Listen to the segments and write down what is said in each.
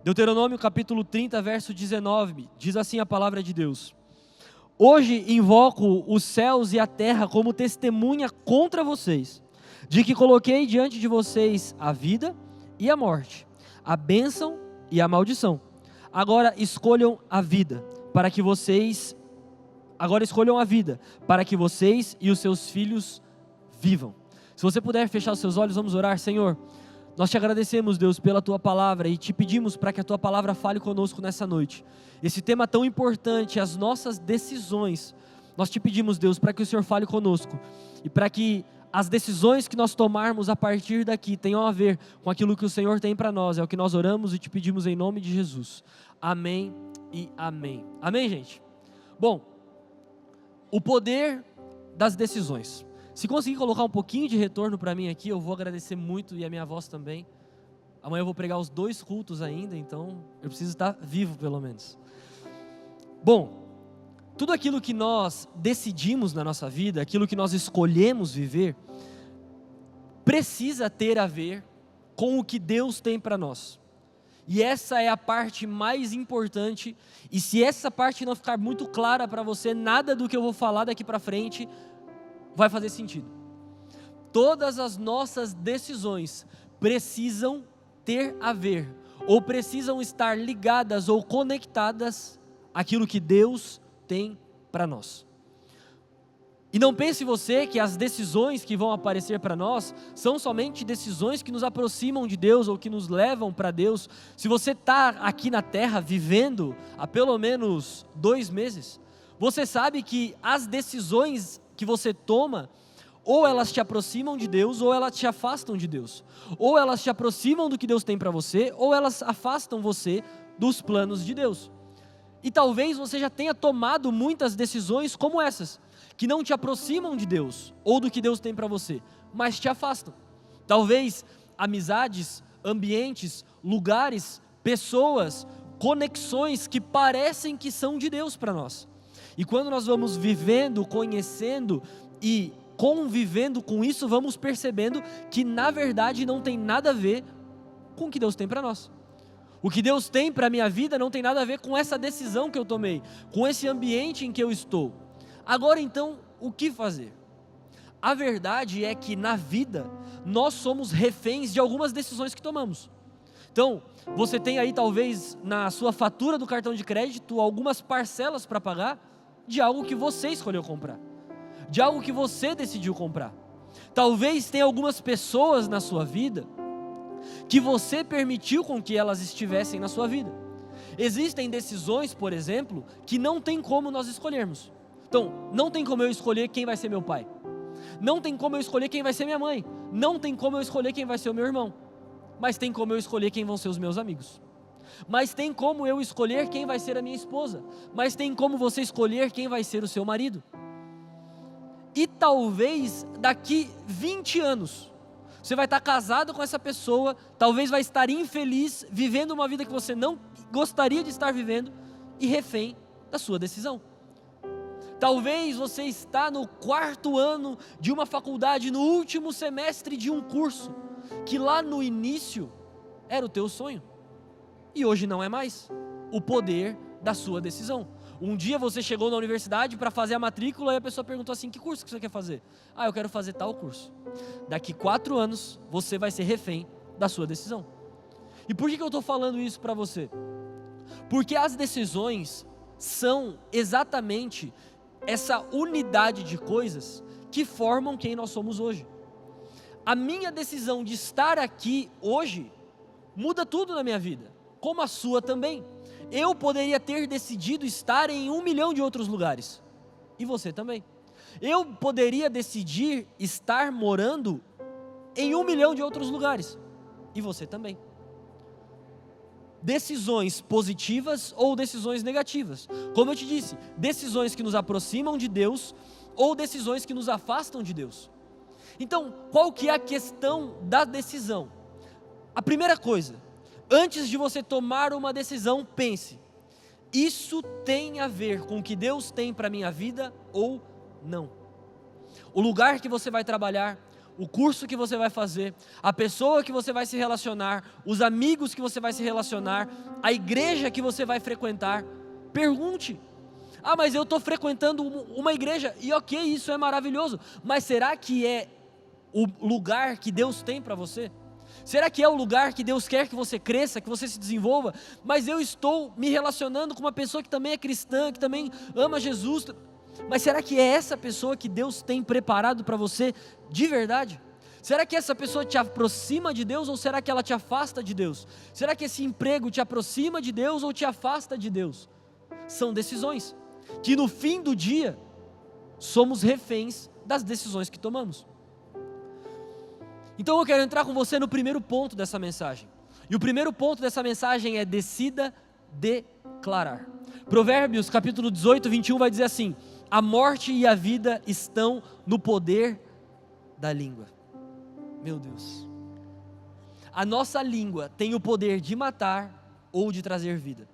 Deuteronômio capítulo 30, verso 19, diz assim a palavra de Deus: Hoje invoco os céus e a terra como testemunha contra vocês, de que coloquei diante de vocês a vida e a morte, a bênção e a maldição. Agora escolham a vida, para que vocês e os seus filhos vivam. Se você puder fechar os seus olhos, vamos orar. Senhor, nós te agradecemos, Deus, pela Tua palavra e te pedimos para que a Tua palavra fale conosco nessa noite. Esse tema tão importante, as nossas decisões, nós te pedimos, Deus, para que o Senhor fale conosco e para que as decisões que nós tomarmos a partir daqui tenham a ver com aquilo que o Senhor tem para nós. É o que nós oramos e te pedimos em nome de Jesus. Amém e amém. Amém, gente? Bom, o poder das decisões. Se conseguir colocar um pouquinho de retorno para mim aqui, eu vou agradecer muito, e a minha voz também. Amanhã eu vou pregar os 2 cultos ainda, então eu preciso estar vivo pelo menos. Bom, tudo aquilo que nós decidimos na nossa vida, aquilo que nós escolhemos viver, precisa ter a ver com o que Deus tem para nós. E essa é a parte mais importante, e se essa parte não ficar muito clara para você, nada do que eu vou falar daqui para frente vai fazer sentido. Todas as nossas decisões precisam ter a ver, ou precisam estar ligadas ou conectadas àquilo que Deus tem para nós. E não pense você que as decisões que vão aparecer para nós são somente decisões que nos aproximam de Deus ou que nos levam para Deus. Se você está aqui na terra vivendo há pelo menos 2 meses, você sabe que as decisões que você toma, ou elas te aproximam de Deus, ou elas te afastam de Deus. Ou elas te aproximam do que Deus tem para você, ou elas afastam você dos planos de Deus. E talvez você já tenha tomado muitas decisões como essas, que não te aproximam de Deus, ou do que Deus tem para você, mas te afastam. Talvez amizades, ambientes, lugares, pessoas, conexões que parecem que são de Deus para nós. E quando nós vamos vivendo, conhecendo e convivendo com isso, vamos percebendo que na verdade não tem nada a ver com o que Deus tem para nós. O que Deus tem para a minha vida não tem nada a ver com essa decisão que eu tomei, com esse ambiente em que eu estou. Agora então, o que fazer? A verdade é que na vida, nós somos reféns de algumas decisões que tomamos. Então, você tem aí talvez na sua fatura do cartão de crédito algumas parcelas para pagar de algo que você escolheu comprar, de algo que você decidiu comprar. Talvez tenha algumas pessoas na sua vida que você permitiu com que elas estivessem na sua vida. Existem decisões, por exemplo, que não tem como nós escolhermos. Então, não tem como eu escolher quem vai ser meu pai. Não tem como eu escolher quem vai ser minha mãe. Não tem como eu escolher quem vai ser o meu irmão. Mas tem como eu escolher quem vão ser os meus amigos. Mas tem como eu escolher quem vai ser a minha esposa. Mas tem como você escolher quem vai ser o seu marido. E talvez daqui 20 anos, você vai estar casado com essa pessoa, talvez vai estar infeliz, vivendo uma vida que você não gostaria de estar vivendo e refém da sua decisão. Talvez você está no 4º ano de uma faculdade, no último semestre de um curso, que lá no início era o teu sonho, e hoje não é mais. O poder da sua decisão. Um dia você chegou na universidade para fazer a matrícula e a pessoa perguntou assim: que curso que você quer fazer? Ah, eu quero fazer tal curso. Daqui 4 anos você vai ser refém da sua decisão. E por que eu estou falando isso para você? Porque as decisões são exatamente essa unidade de coisas que formam quem nós somos hoje. A minha decisão de estar aqui hoje muda tudo na minha vida, como a sua também. Eu poderia ter decidido estar em 1 milhão de outros lugares, e você também. Eu poderia decidir estar morando em 1 milhão de outros lugares, e você também. Decisões positivas ou decisões negativas. Como eu te disse, decisões que nos aproximam de Deus ou decisões que nos afastam de Deus. Então, qual que é a questão da decisão? A primeira coisa, antes de você tomar uma decisão, pense: isso tem a ver com o que Deus tem para a minha vida ou não? O lugar que você vai trabalhar, o curso que você vai fazer, a pessoa que você vai se relacionar, os amigos que você vai se relacionar, a igreja que você vai frequentar. Pergunte: ah, mas eu estou frequentando uma igreja, e ok, isso é maravilhoso, mas será que é o lugar que Deus tem para você? Será que é o lugar que Deus quer que você cresça, que você se desenvolva? Mas eu estou me relacionando com uma pessoa que também é cristã, que também ama Jesus, mas será que é essa pessoa que Deus tem preparado para você de verdade? Será que essa pessoa te aproxima de Deus ou será que ela te afasta de Deus? Será que esse emprego te aproxima de Deus ou te afasta de Deus? São decisões que no fim do dia somos reféns das decisões que tomamos. Então eu quero entrar com você no primeiro ponto dessa mensagem. E o primeiro ponto dessa mensagem é: decida declarar. Provérbios capítulo 18, 21 vai dizer assim: a morte e a vida estão no poder da língua. Meu Deus. A nossa língua tem o poder de matar ou de trazer vida.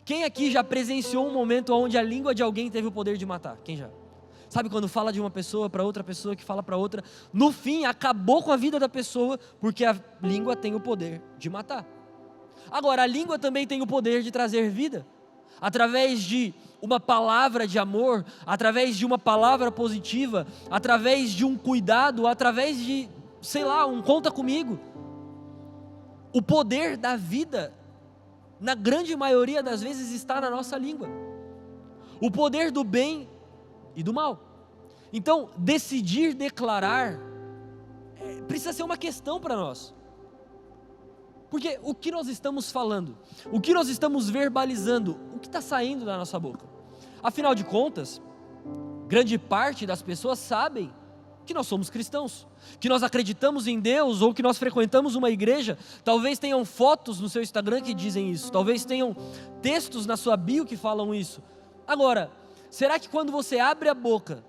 Quem aqui já presenciou um momento onde a língua de alguém teve o poder de matar? Quem já? Sabe quando fala de uma pessoa para outra pessoa que fala para outra, no fim acabou com a vida da pessoa, porque a língua tem o poder de matar. Agora, a língua também tem o poder de trazer vida, através de uma palavra de amor, através de uma palavra positiva, através de um cuidado, através de, sei lá, um conta comigo. O poder da vida, na grande maioria das vezes, está na nossa língua. O poder do bem e do mal. Então, decidir declarar precisa ser uma questão para nós. Porque o que nós estamos falando, o que nós estamos verbalizando, o que está saindo da nossa boca? Afinal de contas, grande parte das pessoas sabem que nós somos cristãos, que nós acreditamos em Deus ou que nós frequentamos uma igreja. Talvez tenham fotos no seu Instagram que dizem isso, talvez tenham textos na sua bio que falam isso. Agora, será que quando você abre a boca,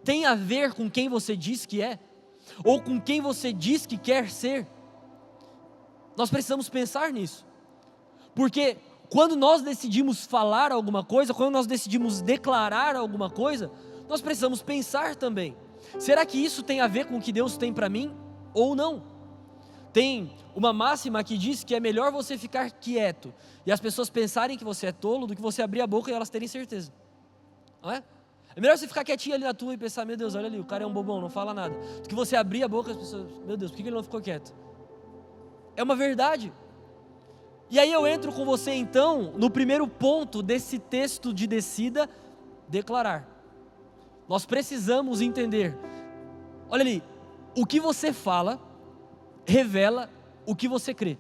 tem a ver com quem você diz que é? Ou com quem você diz que quer ser? Nós precisamos pensar nisso. Porque quando nós decidimos falar alguma coisa, quando nós decidimos declarar alguma coisa, nós precisamos pensar também: será que isso tem a ver com o que Deus tem para mim ou não? Tem uma máxima que diz que é melhor você ficar quieto e as pessoas pensarem que você é tolo do que você abrir a boca e elas terem certeza. Não é? É melhor você ficar quietinho ali na tua e pensar: meu Deus, olha ali, o cara é um bobão, não fala nada, do que você abrir a boca e as pessoas: meu Deus, por que ele não ficou quieto? É uma verdade. E aí eu entro com você então no primeiro ponto desse texto de decida declarar. Nós precisamos entender, olha ali, o que você fala revela o que você crê.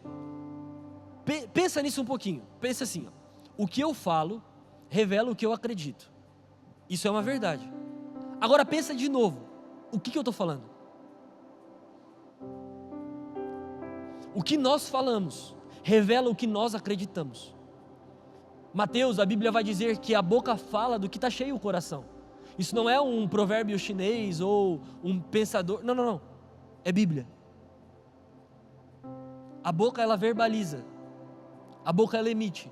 Pensa nisso um pouquinho, pensa assim, ó. O que eu falo revela o que eu acredito. Isso é uma verdade. Agora pensa de novo, o que eu estou falando? O que nós falamos revela o que nós acreditamos. Mateus, a Bíblia vai dizer que a boca fala do que está cheio o coração. Isso não é um provérbio chinês ou um pensador, não, é Bíblia. A boca ela verbaliza, a boca ela emite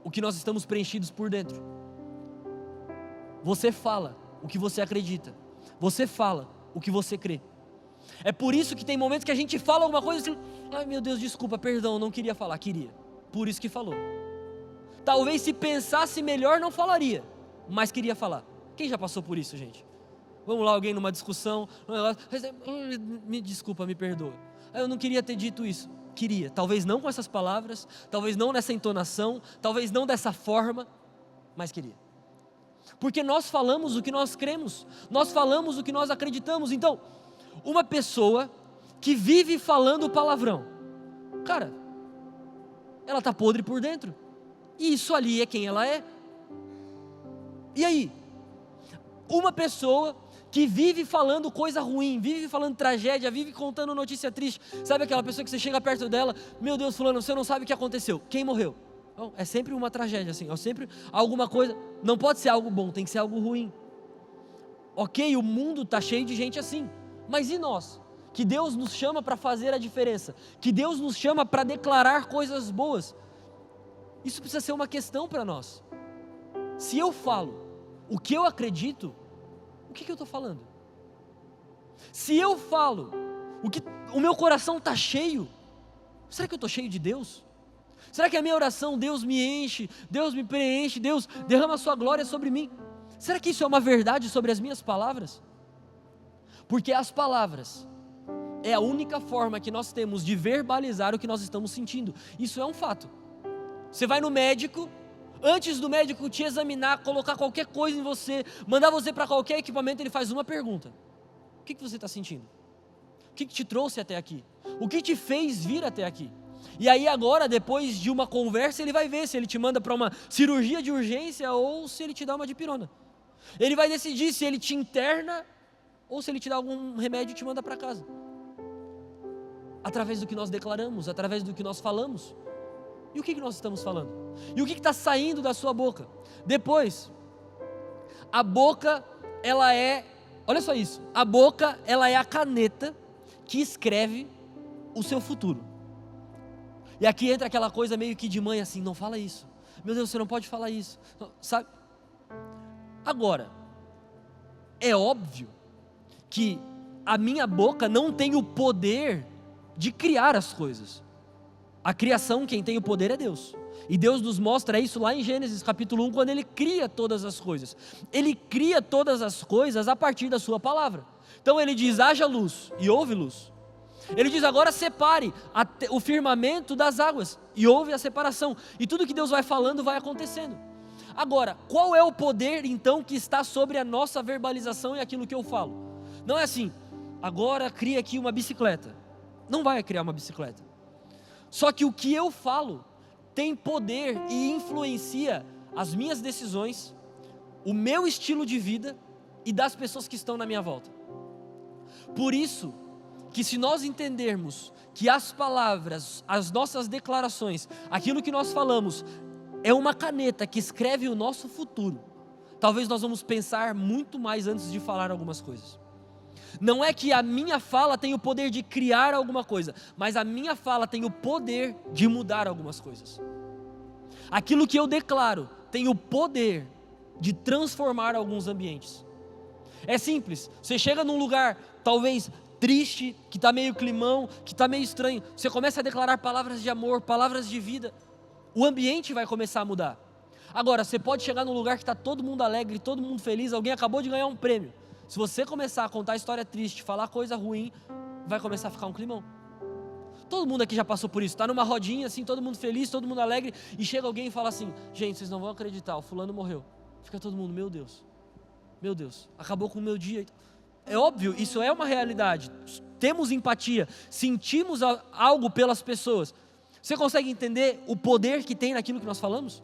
o que nós estamos preenchidos por dentro. Você fala o que você acredita, você fala o que você crê. É por isso que tem momentos que a gente fala alguma coisa assim: ai meu Deus, desculpa, perdão, não queria falar, queria. Por isso que falou. Talvez se pensasse melhor não falaria, mas queria falar. Quem já passou por isso, gente? Vamos lá, alguém numa discussão, me desculpa, me perdoa. Eu não queria ter dito isso. Queria, talvez não com essas palavras, talvez não nessa entonação, talvez não dessa forma, mas queria. Porque nós falamos o que nós cremos, nós falamos o que nós acreditamos. Então, uma pessoa que vive falando palavrão, cara, ela está podre por dentro, e isso ali é quem ela é. E aí? Uma pessoa que vive falando coisa ruim, vive falando tragédia, vive contando notícia triste, sabe aquela pessoa que você chega perto dela: meu Deus, fulano, você não sabe o que aconteceu, quem morreu? Não, é sempre uma tragédia assim, é sempre alguma coisa, não pode ser algo bom, tem que ser algo ruim. Ok, o mundo está cheio de gente assim, mas e nós? Que Deus nos chama para fazer a diferença, que Deus nos chama para declarar coisas boas. Isso precisa ser uma questão para nós. Se eu falo o que eu acredito, o que eu estou falando? Se eu falo, o meu coração está cheio, será que eu estou cheio de Deus? Será que a minha oração, Deus me enche, Deus me preenche, Deus derrama a sua glória sobre mim? Será que isso é uma verdade sobre as minhas palavras? Porque as palavras é a única forma que nós temos de verbalizar o que nós estamos sentindo. Isso é um fato. Você vai no médico, antes do médico te examinar, colocar qualquer coisa em você, mandar você para qualquer equipamento, ele faz uma pergunta: o que você está sentindo? O que te trouxe até aqui? O que te fez vir até aqui? E aí agora, depois de uma conversa, ele vai ver se ele te manda para uma cirurgia de urgência ou se ele te dá uma dipirona. Ele vai decidir se ele te interna ou se ele te dá algum remédio e te manda para casa. Através do que nós declaramos, através do que nós falamos. E o que nós estamos falando? E o que está saindo da sua boca? Depois, a boca, ela é, olha só isso, a boca, ela é a caneta que escreve o seu futuro. E aqui entra aquela coisa meio que de mãe assim: não fala isso, meu Deus, você não pode falar isso, sabe? Agora, é óbvio que a minha boca não tem o poder de criar as coisas. A criação, quem tem o poder é Deus. E Deus nos mostra isso lá em Gênesis capítulo 1, quando Ele cria todas as coisas. Ele cria todas as coisas a partir da sua palavra. Então Ele diz: haja luz, e houve luz. Ele diz: agora separe o firmamento das águas, e houve a separação. E tudo que Deus vai falando vai acontecendo. Agora, qual é o poder então que está sobre a nossa verbalização e aquilo que eu falo? Não é assim: agora cria aqui uma bicicleta. Não vai criar uma bicicleta. Só que o que eu falo tem poder e influencia as minhas decisões, o meu estilo de vida e das pessoas que estão na minha volta. Por isso que, se nós entendermos que as palavras, as nossas declarações, aquilo que nós falamos é uma caneta que escreve o nosso futuro, talvez nós vamos pensar muito mais antes de falar algumas coisas. Não é que a minha fala tem o poder de criar alguma coisa, mas a minha fala tem o poder de mudar algumas coisas. Aquilo que eu declaro tem o poder de transformar alguns ambientes. É simples, você chega num lugar talvez triste, que está meio climão, que está meio estranho, você começa a declarar palavras de amor, palavras de vida, o ambiente vai começar a mudar. Agora, você pode chegar num lugar que está todo mundo alegre, todo mundo feliz, alguém acabou de ganhar um prêmio. Se você começar a contar história triste, falar coisa ruim, vai começar a ficar um climão. Todo mundo aqui já passou por isso, está numa rodinha assim, todo mundo feliz, todo mundo alegre, e chega alguém e fala assim: gente, vocês não vão acreditar, o fulano morreu. Fica todo mundo: meu Deus, acabou com o meu dia. É óbvio, isso é uma realidade, temos empatia, sentimos algo pelas pessoas. Você consegue entender o poder que tem naquilo que nós falamos?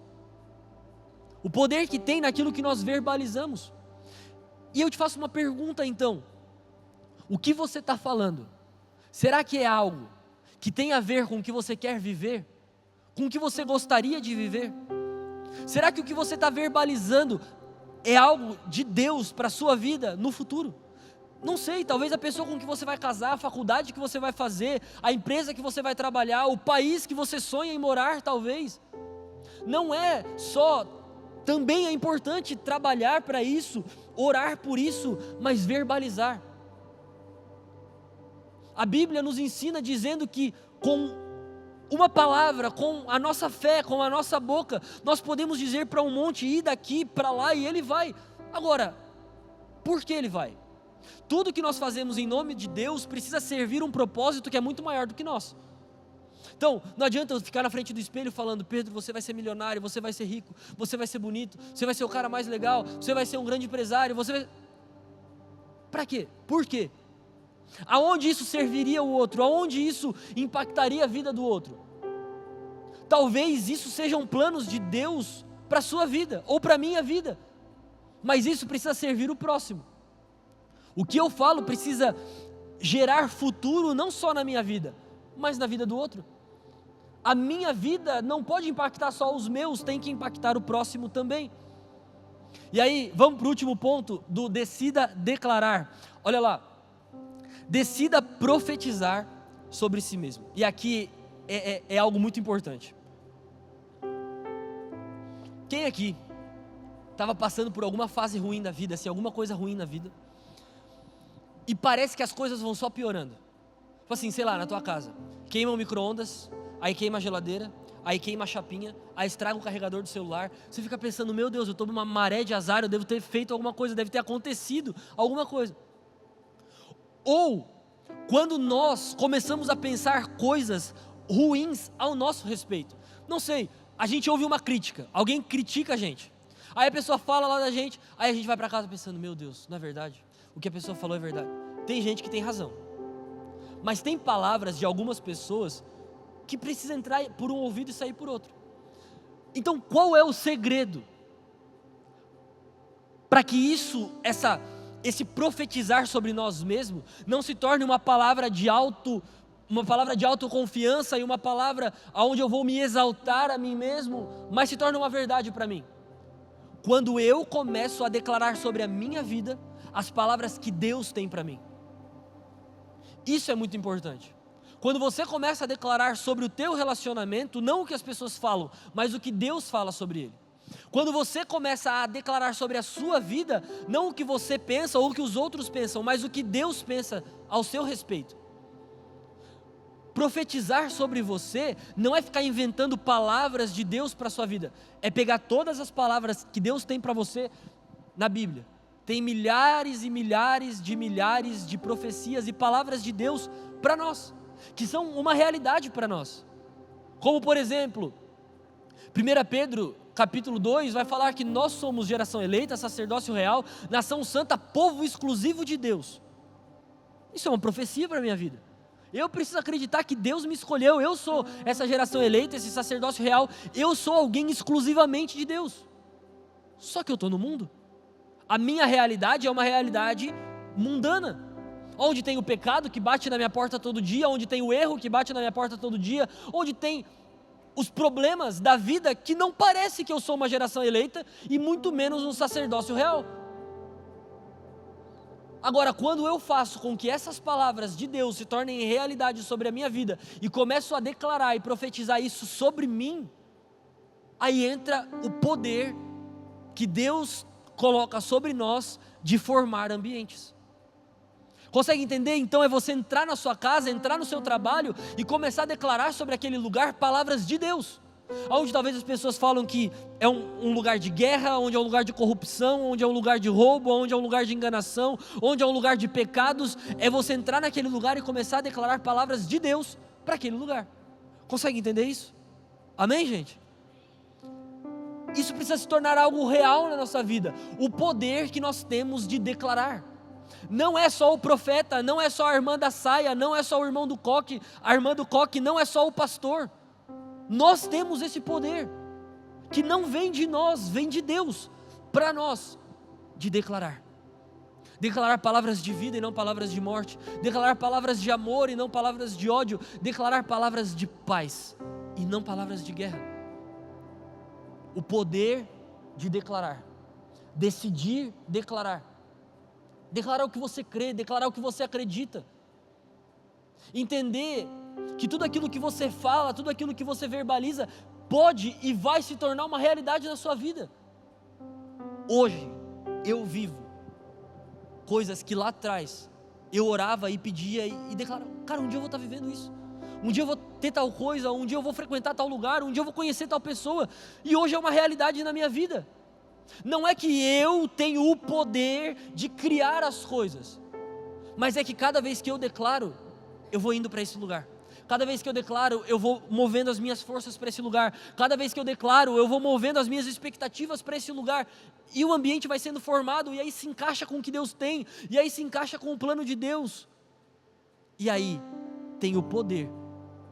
O poder que tem naquilo que nós verbalizamos. E eu te faço uma pergunta então: o que você está falando, será que é algo que tem a ver com o que você quer viver? Com o que você gostaria de viver? Será que o que você está verbalizando é algo de Deus para a sua vida no futuro? Não sei, talvez a pessoa com que você vai casar, a faculdade que você vai fazer, a empresa que você vai trabalhar, o país que você sonha em morar, talvez. Não é só, também é importante trabalhar para isso, orar por isso, mas verbalizar. A Bíblia nos ensina dizendo que com uma palavra, com a nossa fé, com a nossa boca, nós podemos dizer para um monte: ir daqui para lá, e ele vai. Agora, por que ele vai? Tudo que nós fazemos em nome de Deus precisa servir um propósito que é muito maior do que nós. Então, não adianta eu ficar na frente do espelho falando: Pedro, você vai ser milionário, você vai ser rico, você vai ser bonito, você vai ser o cara mais legal, você vai ser um grande empresário, você vai... Para quê? Por quê? Aonde isso serviria o outro? Aonde isso impactaria a vida do outro? Talvez isso sejam planos de Deus para a sua vida, ou para a minha vida, mas isso precisa servir o próximo. O que eu falo precisa gerar futuro não só na minha vida, mas na vida do outro. A minha vida não pode impactar só os meus, tem que impactar o próximo também. E aí, vamos para o último ponto do decida declarar. Olha lá, decida profetizar sobre si mesmo. E aqui é algo muito importante. Quem aqui estava passando por alguma fase ruim da vida, assim, alguma coisa ruim na vida, e parece que as coisas vão só piorando. Tipo assim, sei lá, na tua casa, queima o micro-ondas, aí queima a geladeira, aí queima a chapinha, aí estraga o carregador do celular. Você fica pensando, meu Deus, eu estou numa maré de azar, eu devo ter feito alguma coisa, deve ter acontecido alguma coisa. Ou, quando nós começamos a pensar coisas ruins ao nosso respeito. Não sei, a gente ouve uma crítica, alguém critica a gente. Aí a pessoa fala lá da gente, aí a gente vai para casa pensando, meu Deus, não é verdade? O que a pessoa falou é verdade. Tem gente que tem razão. Mas tem palavras de algumas pessoas que precisam entrar por um ouvido e sair por outro. Então, qual é o segredo para que esse profetizar sobre nós mesmos não se torne uma palavra de autoconfiança e uma palavra onde eu vou me exaltar a mim mesmo, mas se torne uma verdade para mim? Quando eu começo a declarar sobre a minha vida as palavras que Deus tem para mim. Isso é muito importante. Quando você começa a declarar sobre o teu relacionamento, não o que as pessoas falam, mas o que Deus fala sobre ele. Quando você começa a declarar sobre a sua vida, não o que você pensa ou o que os outros pensam, mas o que Deus pensa ao seu respeito. Profetizar sobre você não é ficar inventando palavras de Deus para a sua vida, é pegar todas as palavras que Deus tem para você na Bíblia. Tem milhares e milhares de profecias e palavras de Deus para nós, que são uma realidade para nós. Como por exemplo, 1 Pedro capítulo 2 vai falar que nós somos geração eleita, sacerdócio real, nação santa, povo exclusivo de Deus. Isso é uma profecia para a minha vida. Eu preciso acreditar que Deus me escolheu, eu sou essa geração eleita, esse sacerdócio real, eu sou alguém exclusivamente de Deus. Só que eu estou no mundo. A minha realidade é uma realidade mundana, onde tem o pecado que bate na minha porta todo dia, onde tem o erro que bate na minha porta todo dia, onde tem os problemas da vida que não parece que eu sou uma geração eleita e muito menos um sacerdócio real. Agora, quando eu faço com que essas palavras de Deus se tornem realidade sobre a minha vida e começo a declarar e profetizar isso sobre mim, aí entra o poder que Deus coloca sobre nós de formar ambientes. Consegue entender? Então é você entrar na sua casa, entrar no seu trabalho e começar a declarar sobre aquele lugar palavras de Deus. Onde talvez as pessoas falam que é um lugar de guerra, onde é um lugar de corrupção, onde é um lugar de roubo, onde é um lugar de enganação, onde é um lugar de pecados. É você entrar naquele lugar e começar a declarar palavras de Deus para aquele lugar. Consegue entender isso? Amém, gente? Isso precisa se tornar algo real na nossa vida. O poder que nós temos de declarar. Não é só o profeta, não é só a irmã da saia, não é só o irmão do coque, a irmã do coque, não é só o pastor. Nós temos esse poder, que não vem de nós, vem de Deus, para nós, de declarar. Declarar palavras de vida e não palavras de morte. Declarar palavras de amor e não palavras de ódio. Declarar palavras de paz e não palavras de guerra. O poder de declarar. Decidir declarar. Declarar o que você crê, declarar o que você acredita. Entender que tudo aquilo que você fala, tudo aquilo que você verbaliza, pode e vai se tornar uma realidade na sua vida. Hoje, eu vivo coisas que lá atrás, eu orava e pedia e declarava, cara, um dia eu vou estar vivendo isso. Um dia eu vou ter tal coisa, um dia eu vou frequentar tal lugar, um dia eu vou conhecer tal pessoa. E hoje é uma realidade na minha vida. Não é que eu tenho o poder de criar as coisas, mas é que cada vez que eu declaro, eu vou indo para esse lugar. Cada vez que eu declaro, eu vou movendo as minhas forças para esse lugar. Cada vez que eu declaro, eu vou movendo as minhas expectativas para esse lugar. E o ambiente vai sendo formado, e aí se encaixa com o que Deus tem, e aí se encaixa com o plano de Deus. E aí tem o poder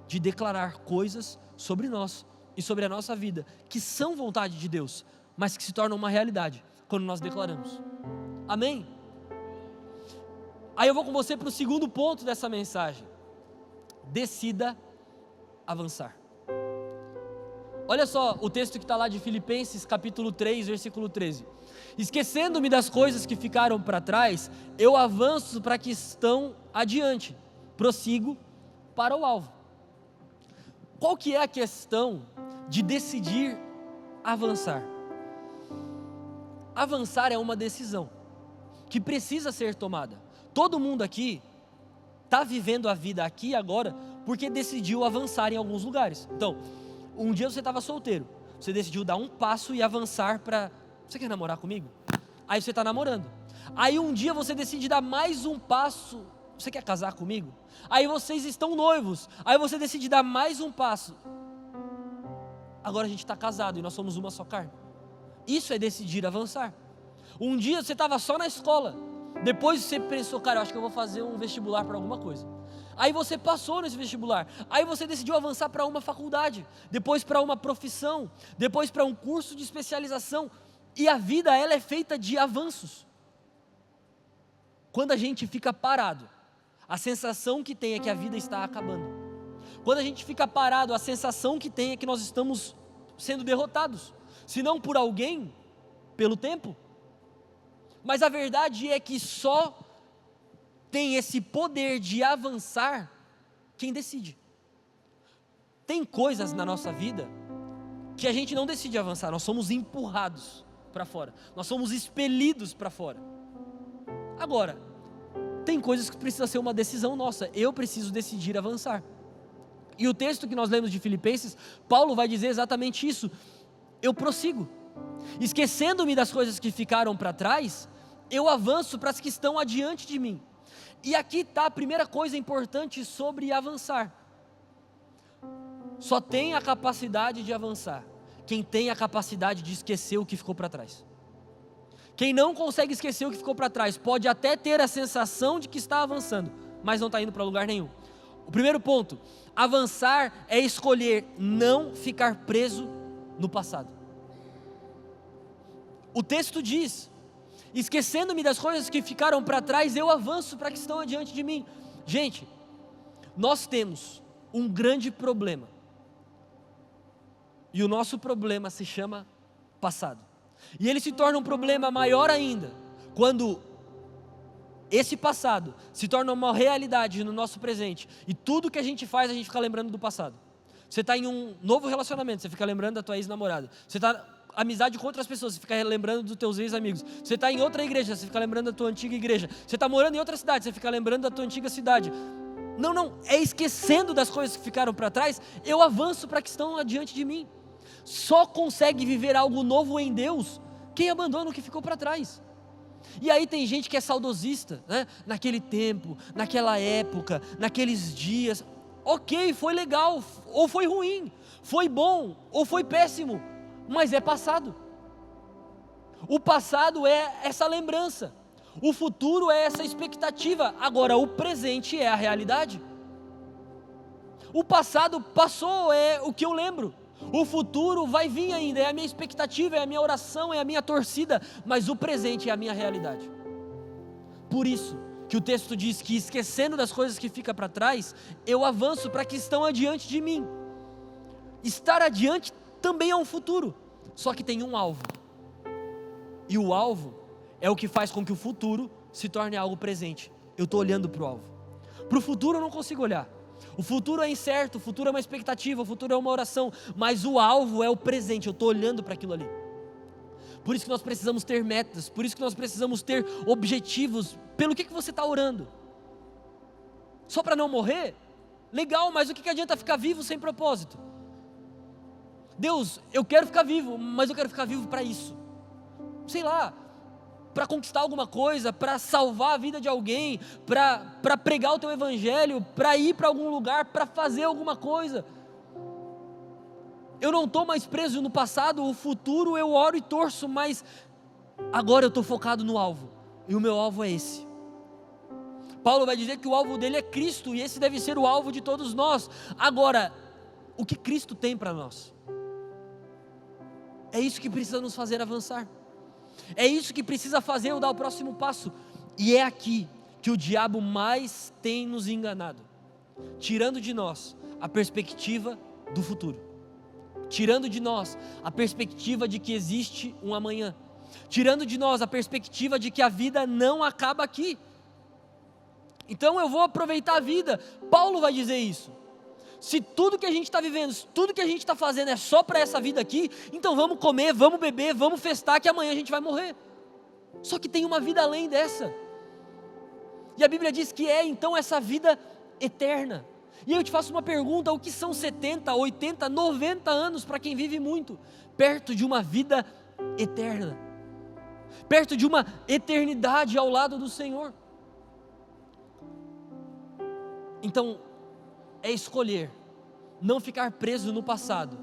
de declarar coisas sobre nós e sobre a nossa vida, que são vontade de Deus, mas que se tornam uma realidade quando nós declaramos. Amém? Aí eu vou com você para o segundo ponto dessa mensagem. Decida avançar. Olha só o texto que está lá de Filipenses capítulo 3, versículo 13. Esquecendo-me das coisas que ficaram para trás, eu avanço para que estão adiante, prossigo para o alvo. Qual que é a questão de decidir avançar? Avançar é uma decisão que precisa ser tomada. Todo mundo aqui está vivendo a vida aqui e agora porque decidiu avançar em alguns lugares. Então, um dia você estava solteiro, você decidiu dar um passo e avançar para... Você quer namorar comigo? Aí você está namorando. Aí um dia você decide dar mais um passo, você quer casar comigo? Aí vocês estão noivos, aí você decide dar mais um passo. Agora a gente está casado e nós somos uma só carne. Isso é decidir avançar. Um dia você estava só na escola, depois você pensou, cara, eu acho que eu vou fazer um vestibular para alguma coisa. Aí você passou nesse vestibular, aí você decidiu avançar para uma faculdade, depois para uma profissão, depois para um curso de especialização. E a vida, ela é feita de avanços. Quando a gente fica parado, a sensação que tem é que a vida está acabando. Quando a gente fica parado, a sensação que tem é que nós estamos sendo derrotados. Se não por alguém, pelo tempo. Mas a verdade é que só tem esse poder de avançar quem decide. Tem coisas na nossa vida que a gente não decide avançar, nós somos empurrados para fora, nós somos expelidos para fora. Agora, tem coisas que precisa ser uma decisão nossa, eu preciso decidir avançar. E o texto que nós lemos de Filipenses, Paulo vai dizer exatamente isso. Eu prossigo, esquecendo-me das coisas que ficaram para trás, eu avanço para as que estão adiante de mim. E aqui está a primeira coisa importante sobre avançar. Só tem a capacidade de avançar quem tem a capacidade de esquecer o que ficou para trás. Quem não consegue esquecer o que ficou para trás, pode até ter a sensação de que está avançando, mas não está indo para lugar nenhum. O primeiro ponto, avançar é escolher não ficar preso no passado. O texto diz, esquecendo-me das coisas que ficaram para trás, eu avanço para que estão adiante de mim. Gente, nós temos um grande problema. E o nosso problema se chama passado. E ele se torna um problema maior ainda, quando esse passado se torna uma realidade no nosso presente. E tudo que a gente faz, a gente fica lembrando do passado. Você está em um novo relacionamento, você fica lembrando da tua ex-namorada. Você está amizade com outras pessoas, você fica lembrando dos teus ex-amigos. Você está em outra igreja, você fica lembrando da tua antiga igreja. Você está morando em outra cidade, você fica lembrando da tua antiga cidade. Não, é esquecendo das coisas que ficaram para trás, eu avanço para que estão adiante de mim. Só consegue viver algo novo em Deus quem abandona o que ficou para trás. E aí tem gente que é saudosista, né? Naquele tempo, naquela época, naqueles dias. Ok, foi legal, ou foi ruim, foi bom, ou foi péssimo, mas é passado. O passado é essa lembrança, o futuro é essa expectativa, agora o presente é a realidade. O passado passou, é o que eu lembro. O futuro vai vir ainda, é a minha expectativa, é a minha oração, é a minha torcida, mas o presente é a minha realidade. Por isso que o texto diz que esquecendo das coisas que ficam para trás, eu avanço para que estão adiante de mim. Estar adiante também é um futuro, só que tem um alvo. E o alvo é o que faz com que o futuro se torne algo presente. Eu estou olhando para o alvo. Para o futuro eu não consigo olhar. O futuro é incerto, o futuro é uma expectativa, o futuro é uma oração, mas o alvo é o presente, eu estou olhando para aquilo ali. Por isso que nós precisamos ter metas, por isso que nós precisamos ter objetivos. Pelo que você está orando? Só para não morrer? Legal, mas o que adianta ficar vivo sem propósito? Deus, eu quero ficar vivo, mas eu quero ficar vivo para isso. Sei lá, para conquistar alguma coisa, para salvar a vida de alguém, para pregar o teu evangelho, para ir para algum lugar, para fazer alguma coisa. Eu não estou mais preso no passado, o futuro eu oro e torço, mas agora eu estou focado no alvo, e o meu alvo é esse. Paulo vai dizer que o alvo dele é Cristo, e esse deve ser o alvo de todos nós. Agora, o que Cristo tem para nós? É isso que precisa nos fazer avançar. É isso que precisa fazer eu dar o próximo passo. E é aqui que o diabo mais tem nos enganado, tirando de nós a perspectiva do futuro, tirando de nós a perspectiva de que existe um amanhã, tirando de nós a perspectiva de que a vida não acaba aqui. Então eu vou aproveitar a vida. Paulo vai dizer isso. Se tudo que a gente está vivendo, se tudo que a gente está fazendo é só para essa vida aqui, então vamos comer, vamos beber, vamos festar, que amanhã a gente vai morrer. Só que tem uma vida além dessa. E a Bíblia diz que é então essa vida eterna. E eu te faço uma pergunta: o que são 70, 80, 90 anos para quem vive muito? Perto de uma vida eterna, perto de uma eternidade ao lado do Senhor. Então, é escolher não ficar preso no passado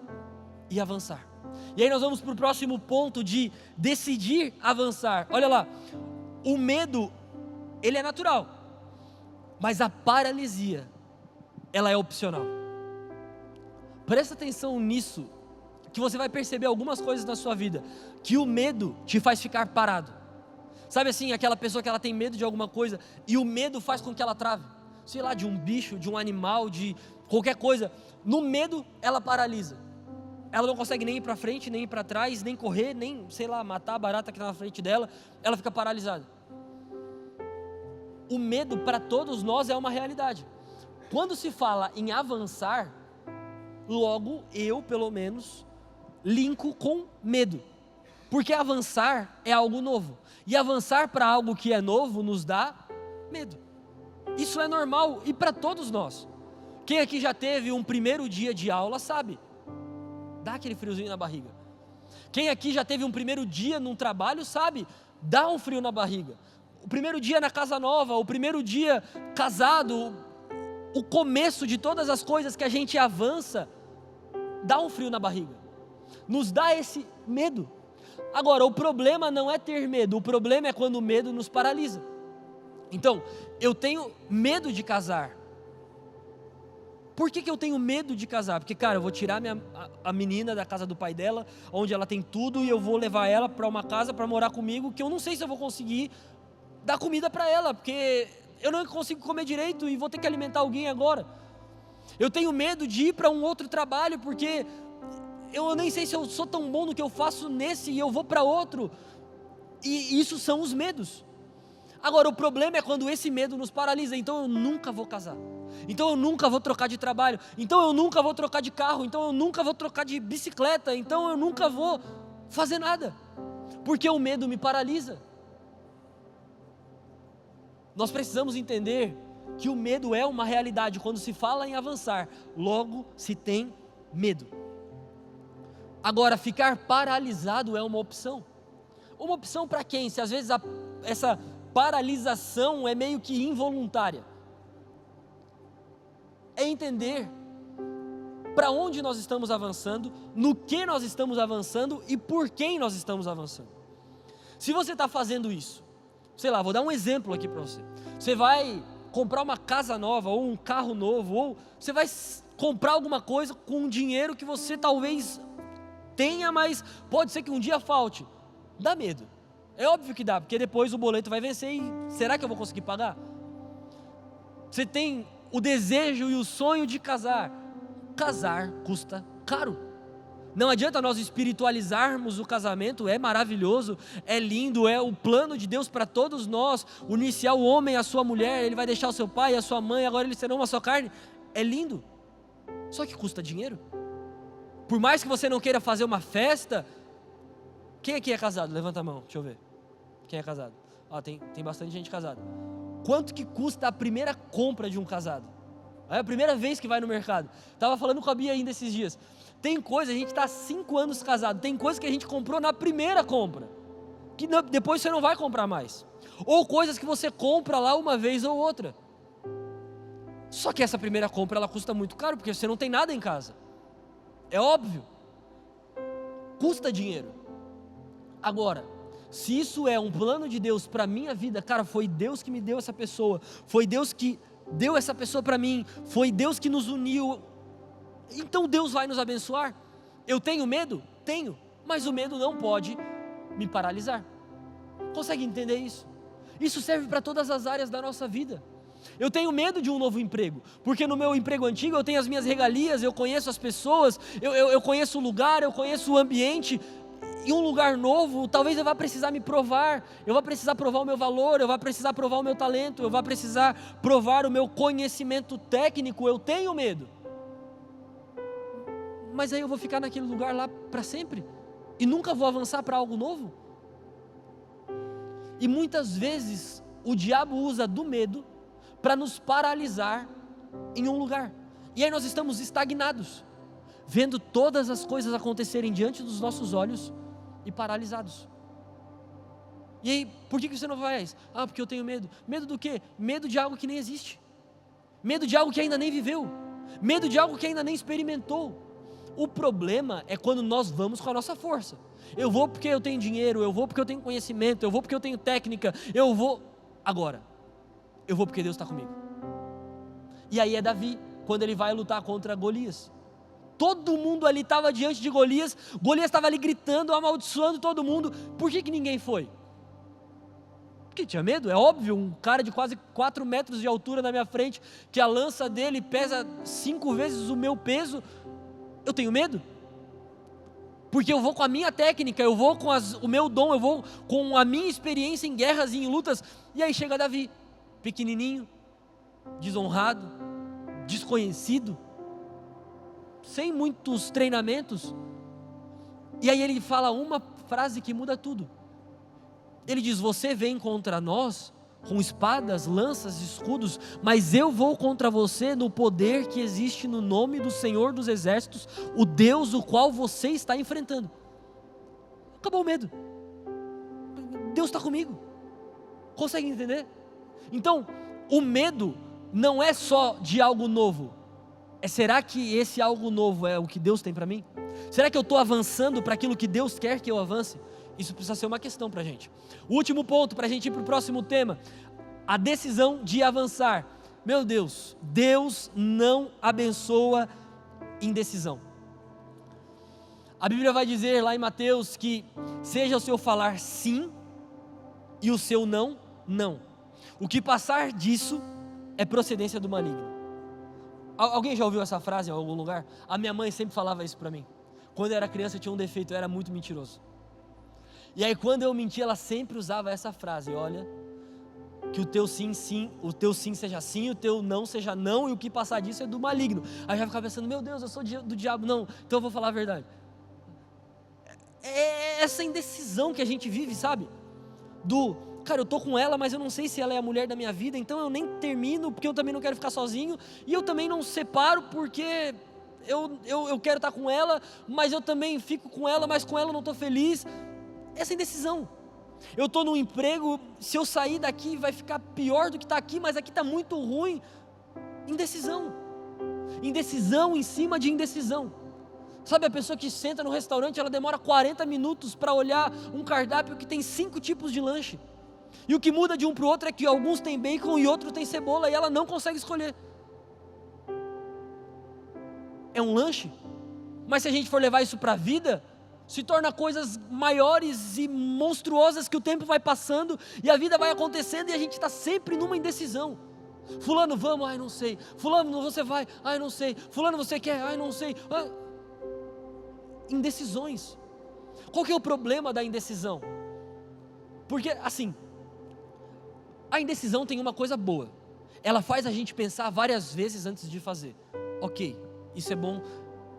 e avançar. E aí nós vamos para o próximo ponto de decidir avançar. Olha lá, o medo, ele é natural, mas a paralisia, ela é opcional. Presta atenção nisso, que você vai perceber algumas coisas na sua vida, que o medo te faz ficar parado. Sabe assim, aquela pessoa que ela tem medo de alguma coisa, e o medo faz com que ela trave, sei lá, de um bicho, de um animal, de qualquer coisa. No medo, ela paralisa. Ela não consegue nem ir para frente, nem ir para trás, nem correr, nem, sei lá, matar a barata que está na frente dela. Ela fica paralisada. O medo para todos nós é uma realidade. Quando se fala em avançar, logo eu, pelo menos, linko com medo. Porque avançar é algo novo. E avançar para algo que é novo nos dá medo. Isso é normal e para todos nós. Quem aqui já teve um primeiro dia de aula sabe. Dá aquele friozinho na barriga. Quem aqui já teve um primeiro dia num trabalho sabe. Dá um frio na barriga. O primeiro dia na casa nova, o primeiro dia casado, o começo de todas as coisas que a gente avança, dá um frio na barriga. Nos dá esse medo. Agora, o problema não é ter medo, o problema é quando o medo nos paralisa. Então, eu tenho medo de casar. Por que eu tenho medo de casar? Porque, cara, eu vou tirar a menina da casa do pai dela, onde ela tem tudo, e eu vou levar ela para uma casa para morar comigo, que eu não sei se eu vou conseguir dar comida para ela, porque eu não consigo comer direito e vou ter que alimentar alguém agora. Eu tenho medo de ir para um outro trabalho, porque eu nem sei se eu sou tão bom no que eu faço nesse e eu vou para outro. E isso são os medos. Agora, o problema é quando esse medo nos paralisa. Então eu nunca vou casar, então eu nunca vou trocar de trabalho, então eu nunca vou trocar de carro, então eu nunca vou trocar de bicicleta, então eu nunca vou fazer nada, porque o medo me paralisa. Nós precisamos entender que o medo é uma realidade. Quando se fala em avançar, logo se tem medo. Agora, ficar paralisado é uma opção. Uma opção para quem? Se às vezes essa paralisação é meio que involuntária. É entender para onde nós estamos avançando, no que nós estamos avançando e por quem nós estamos avançando. Se você está fazendo isso, sei lá, vou dar um exemplo aqui para você. Você vai comprar uma casa nova, ou um carro novo, ou você vai comprar alguma coisa com um dinheiro que você talvez tenha, mas pode ser que um dia falte. Dá medo. É óbvio que dá, porque depois o boleto vai vencer e será que eu vou conseguir pagar? Você tem o desejo e o sonho de casar. Casar custa caro. Não adianta nós espiritualizarmos o casamento, é maravilhoso, é lindo, é o plano de Deus para todos nós, unir-se ao homem e a sua mulher, ele vai deixar o seu pai e a sua mãe, agora eles serão uma só carne. É lindo, só que custa dinheiro. Por mais que você não queira fazer uma festa, quem aqui é casado? Levanta a mão, deixa eu ver. Quem é casado? Tem bastante gente casada. Quanto que custa a primeira compra de um casado? É a primeira vez que vai no mercado. Estava falando com a Bia ainda esses dias. Tem coisa, a gente está há 5 anos casado, tem coisa que a gente comprou na primeira compra, que depois você não vai comprar mais. Ou coisas que você compra lá uma vez ou outra. Só que essa primeira compra, ela custa muito caro, porque você não tem nada em casa. É óbvio. Custa dinheiro. Agora, se isso é um plano de Deus para a minha vida, cara, foi Deus que me deu essa pessoa, foi Deus que deu essa pessoa para mim, foi Deus que nos uniu, então Deus vai nos abençoar. Eu tenho medo? Tenho, mas o medo não pode me paralisar. Consegue entender isso? Isso serve para todas as áreas da nossa vida. Eu tenho medo de um novo emprego, porque no meu emprego antigo eu tenho as minhas regalias, eu conheço as pessoas, eu conheço o lugar, eu conheço o ambiente. E um lugar novo, talvez eu vá precisar me provar, eu vou precisar provar o meu valor, eu vou precisar provar o meu talento, eu vou precisar provar o meu conhecimento técnico. Eu tenho medo, mas aí eu vou ficar naquele lugar lá para sempre e nunca vou avançar para algo novo. E muitas vezes o diabo usa do medo para nos paralisar em um lugar. E aí nós estamos estagnados, vendo todas as coisas acontecerem diante dos nossos olhos e paralisados. E aí, por que você não faz? Porque eu tenho medo. Medo do quê? Medo de algo que nem existe. Medo de algo que ainda nem viveu. Medo de algo que ainda nem experimentou. O problema é quando nós vamos com a nossa força. Eu vou porque eu tenho dinheiro, eu vou porque eu tenho conhecimento, eu vou porque eu tenho técnica, eu vou... Agora, eu vou porque Deus está comigo. E aí é Davi, quando ele vai lutar contra Golias. Todo mundo ali estava diante de Golias, Golias estava ali gritando, amaldiçoando todo mundo. Por que ninguém foi? Porque tinha medo, é óbvio, um cara de quase 4 metros de altura na minha frente, que a lança dele pesa 5 vezes o meu peso, eu tenho medo? Porque eu vou com a minha técnica, eu vou com o meu dom, eu vou com a minha experiência em guerras e em lutas, e aí chega Davi, pequenininho, desonrado, desconhecido, sem muitos treinamentos, e aí ele fala uma frase que muda tudo. Ele diz: você vem contra nós com espadas, lanças, escudos, mas eu vou contra você no poder que existe no nome do Senhor dos Exércitos, o Deus o qual você está enfrentando. Acabou o medo. Deus está comigo. Consegue entender? Então, o medo não é só de algo novo. Será que esse algo novo é o que Deus tem para mim? Será que eu estou avançando para aquilo que Deus quer que eu avance? Isso precisa ser uma questão para a gente. O último ponto, para a gente ir para o próximo tema: a decisão de avançar. Meu Deus, Deus não abençoa indecisão. A Bíblia vai dizer lá em Mateus que seja o seu falar sim e o seu não, não. O que passar disso é procedência do maligno. Alguém já ouviu essa frase em algum lugar? A minha mãe sempre falava isso para mim. Quando eu era criança eu tinha um defeito, eu era muito mentiroso. E aí quando eu mentia, ela sempre usava essa frase: olha, que o teu sim, sim, o teu sim seja sim, o teu não seja não, e o que passar disso é do maligno. Aí eu já ficava pensando: meu Deus, eu sou do diabo. Não, então eu vou falar a verdade. É essa indecisão que a gente vive, sabe? Cara, eu tô com ela, mas eu não sei se ela é a mulher da minha vida, então eu nem termino, porque eu também não quero ficar sozinho, e eu também não separo, porque eu quero estar com ela, mas eu também fico com ela, mas com ela eu não estou feliz. Essa indecisão. Eu estou num emprego, se eu sair daqui vai ficar pior do que está aqui, mas aqui está muito ruim. Indecisão. Indecisão em cima de indecisão. Sabe a pessoa que senta no restaurante, ela demora 40 minutos para olhar um cardápio que tem 5 tipos de lanche. E o que muda de um para o outro é que alguns têm bacon e outros têm cebola, e ela não consegue escolher. É um lanche, mas se a gente for levar isso para a vida, se torna coisas maiores e monstruosas, que o tempo vai passando e a vida vai acontecendo e a gente está sempre numa indecisão. Fulano, vamos, ai não sei. Fulano, você vai, ai não sei. Fulano, você quer, ai não sei. Indecisões. Qual que é o problema da indecisão? Porque assim, a indecisão tem uma coisa boa: ela faz a gente pensar várias vezes antes de fazer. Ok, isso é bom.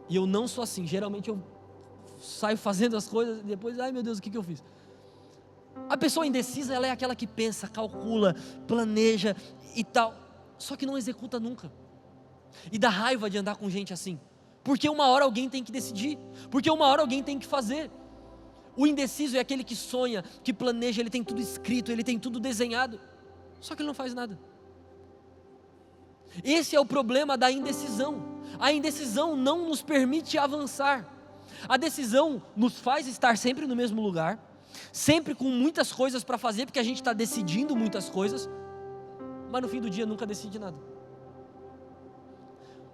E eu não sou assim, geralmente eu saio fazendo as coisas e depois, ai meu Deus, o que eu fiz? A pessoa indecisa, ela é aquela que pensa, calcula, planeja e tal, só que não executa nunca. E dá raiva de andar com gente assim, porque uma hora alguém tem que decidir, porque uma hora alguém tem que fazer. O indeciso é aquele que sonha, que planeja, ele tem tudo escrito, ele tem tudo desenhado, só que ele não faz nada. Esse é o problema da indecisão. A indecisão não nos permite avançar. A decisão nos faz estar sempre no mesmo lugar, sempre com muitas coisas para fazer, porque a gente está decidindo muitas coisas, mas no fim do dia nunca decide nada.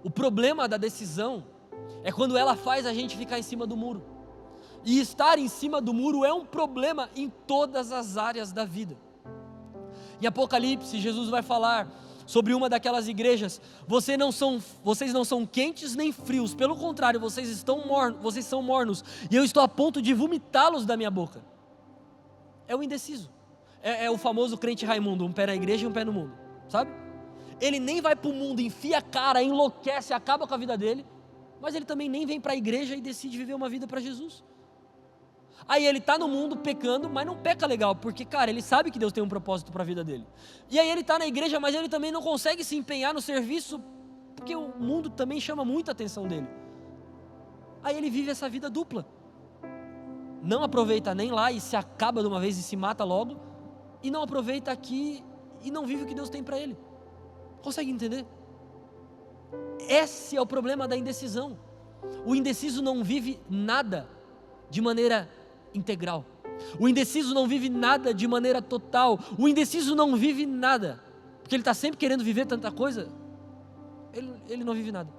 O problema da decisão é quando ela faz a gente ficar em cima do muro. E estar em cima do muro é um problema em todas as áreas da vida. Em Apocalipse, Jesus vai falar sobre uma daquelas igrejas: vocês não são quentes nem frios, pelo contrário, vocês são mornos, e eu estou a ponto de vomitá-los da minha boca. É o indeciso, é o famoso crente Raimundo, um pé na igreja e um pé no mundo, sabe? Ele nem vai para o mundo, enfia a cara, enlouquece, acaba com a vida dele, mas ele também nem vem para a igreja e decide viver uma vida para Jesus. Aí ele está no mundo pecando, mas não peca legal, porque, cara, ele sabe que Deus tem um propósito para a vida dele. E aí ele está na igreja, mas ele também não consegue se empenhar no serviço, porque o mundo também chama muita atenção dele. Aí ele vive essa vida dupla. Não aproveita nem lá e se acaba de uma vez e se mata logo, e não aproveita aqui e não vive o que Deus tem para ele. Consegue entender? Esse é o problema da indecisão. O indeciso não vive nada de maneira integral. O indeciso não vive nada de maneira total. O indeciso não vive nada, porque ele está sempre querendo viver tanta coisa. Ele não vive nada.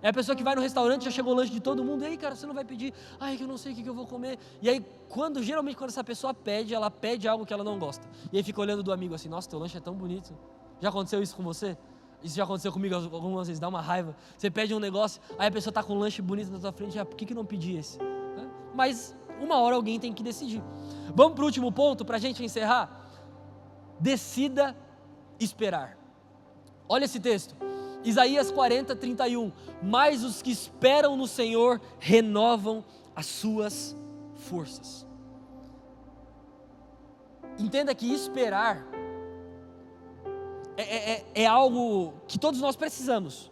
É a pessoa que vai no restaurante, já chegou o lanche de todo mundo, e aí, cara, você não vai pedir? Ai, que eu não sei o que eu vou comer. E aí, geralmente quando essa pessoa pede, ela pede algo que ela não gosta. E aí fica olhando do amigo assim, nossa, teu lanche é tão bonito. Já aconteceu isso com você? Isso já aconteceu comigo algumas vezes, dá uma raiva. Você pede um negócio, aí a pessoa está com um lanche bonito na tua frente, por que não pedi esse? Mas uma hora alguém tem que decidir. Vamos para o último ponto, para a gente encerrar? Decida esperar. Olha esse texto, Isaías 40, 31. Mas os que esperam no Senhor renovam as suas forças. Entenda que esperar é algo que todos nós precisamos.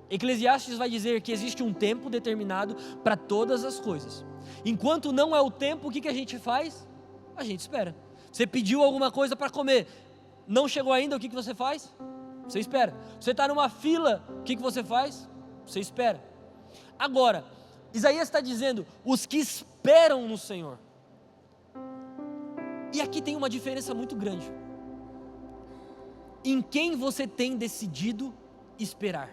Eclesiastes vai dizer que existe um tempo determinado para todas as coisas. Enquanto não é o tempo, o que a gente faz? A gente espera. Você pediu alguma coisa para comer, não chegou ainda, o que você faz? Você espera. Você está numa fila, o que você faz? Você espera. Agora, Isaías está dizendo, os que esperam no Senhor. E aqui tem uma diferença muito grande. Em quem você tem decidido esperar?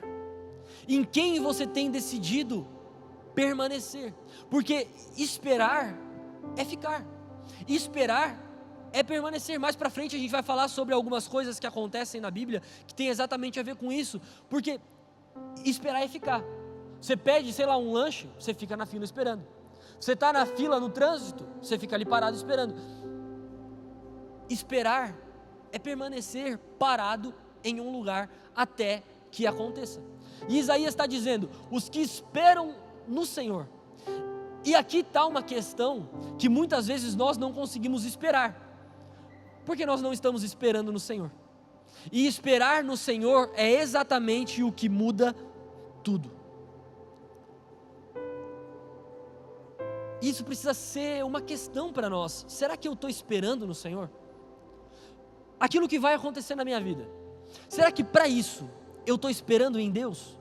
Em quem você tem decidido permanecer? Porque esperar é ficar, esperar é permanecer. Mais para frente a gente vai falar sobre algumas coisas que acontecem na Bíblia que tem exatamente a ver com isso, porque esperar é ficar. Você pede, sei lá, um lanche, você fica na fila esperando. Você está na fila no trânsito, você fica ali parado esperando. Esperar é permanecer parado em um lugar até que aconteça. E Isaías está dizendo, os que esperam no Senhor. E aqui está uma questão que muitas vezes nós não conseguimos esperar, porque nós não estamos esperando no Senhor. E esperar no Senhor é exatamente o que muda tudo. Isso precisa ser uma questão para nós. Será que eu estou esperando no Senhor? Aquilo que vai acontecer na minha vida, será que para isso eu estou esperando em Deus?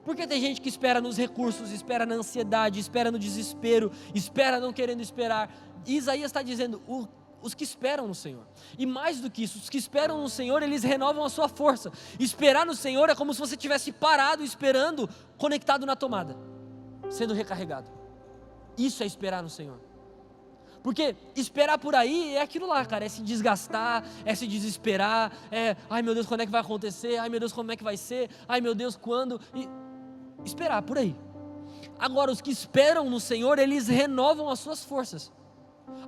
Porque tem gente que espera nos recursos, espera na ansiedade, espera no desespero, espera não querendo esperar. E Isaías está dizendo, os que esperam no Senhor. E mais do que isso, os que esperam no Senhor, eles renovam a sua força. Esperar no Senhor é como se você tivesse parado esperando, conectado na tomada, sendo recarregado. Isso é esperar no Senhor. Porque esperar por aí é aquilo lá, cara, é se desgastar, é se desesperar, ai meu Deus, quando é que vai acontecer, ai meu Deus, como é que vai ser, ai meu Deus, quando, e esperar por aí. Agora, os que esperam no Senhor, eles renovam as suas forças.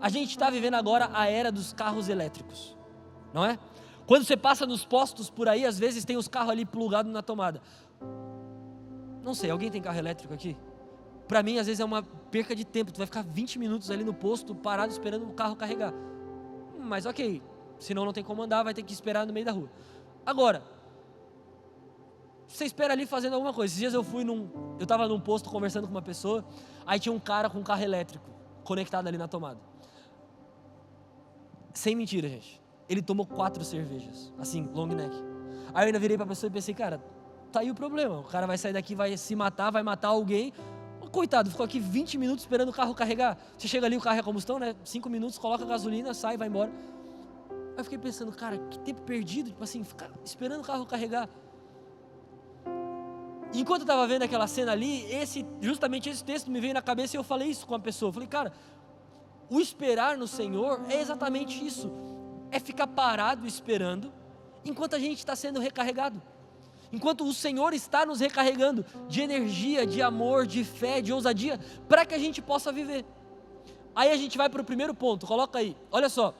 A gente está vivendo agora a era dos carros elétricos, não é? Quando você passa nos postos por aí, às vezes tem os carros ali plugados na tomada. Não sei, alguém tem carro elétrico aqui? Para mim, às vezes é uma perca de tempo, tu vai ficar 20 minutos ali no posto, parado esperando o carro carregar. Mas ok, senão não tem como andar, vai ter que esperar no meio da rua. Agora, você espera ali fazendo alguma coisa. Esses dias eu estava num posto conversando com uma pessoa, aí tinha um cara com um carro elétrico, conectado ali na tomada. Sem mentira, gente. Ele tomou 4 cervejas, assim, long neck. Aí eu ainda virei para a pessoa e pensei, cara, tá aí o problema, o cara vai sair daqui, vai se matar, vai matar alguém. Coitado, ficou aqui 20 minutos esperando o carro carregar. Você chega ali, o carro é combustão, né? 5 minutos, coloca gasolina, sai, vai embora. Aí eu fiquei pensando, cara, que tempo perdido, tipo assim, ficar esperando o carro carregar. E enquanto eu estava vendo aquela cena ali, justamente esse texto me veio na cabeça e eu falei isso com a pessoa. Eu falei, cara, o esperar no Senhor é exatamente isso. É ficar parado esperando, enquanto a gente está sendo recarregado. Enquanto o Senhor está nos recarregando de energia, de amor, de fé, de ousadia, para que a gente possa viver. Aí a gente vai para o primeiro ponto, coloca aí, olha só.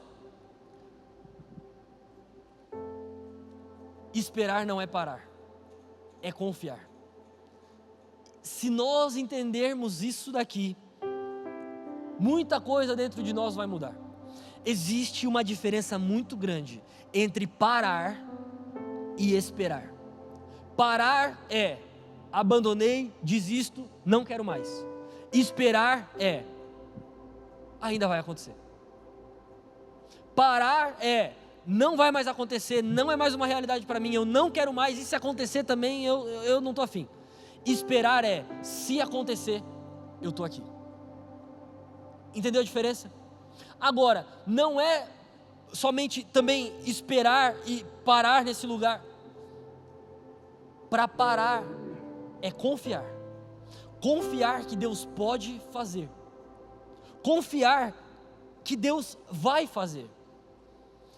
Esperar não é parar, é confiar. Se nós entendermos isso daqui, muita coisa dentro de nós vai mudar. Existe uma diferença muito grande entre parar e esperar. Parar é: abandonei, desisto, não quero mais. Esperar é: ainda vai acontecer. Parar é: não vai mais acontecer, não é mais uma realidade para mim, eu não quero mais, e se acontecer também eu não estou afim. Esperar é: se acontecer, eu estou aqui. Entendeu a diferença? Agora, não é somente também esperar e parar nesse lugar. Para parar é confiar. Confiar que Deus pode fazer. Confiar que Deus vai fazer.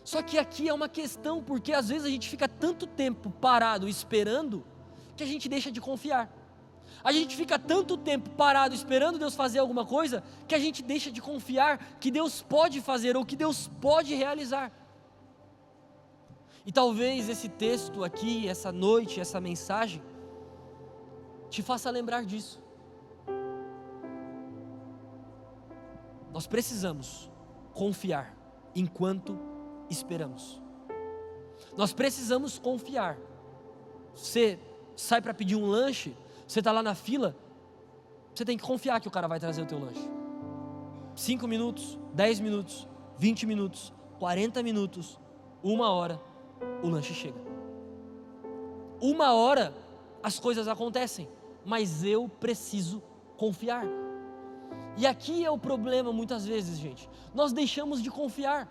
Só que aqui é uma questão, porque às vezes a gente fica tanto tempo parado esperando, que a gente deixa de confiar. A gente fica tanto tempo parado esperando Deus fazer alguma coisa, que a gente deixa de confiar que Deus pode fazer, ou que Deus pode realizar. E talvez esse texto aqui, essa noite, essa mensagem, te faça lembrar disso. Nós precisamos confiar enquanto esperamos. Nós precisamos confiar. Você sai para pedir um lanche, você está lá na fila, você tem que confiar que o cara vai trazer o teu lanche. 5 minutos, 10 minutos, 20 minutos, 40 minutos, 1 hora, o lanche chega. 1 hora as coisas acontecem, mas eu preciso confiar. E aqui é o problema muitas vezes, gente. Nós deixamos de confiar.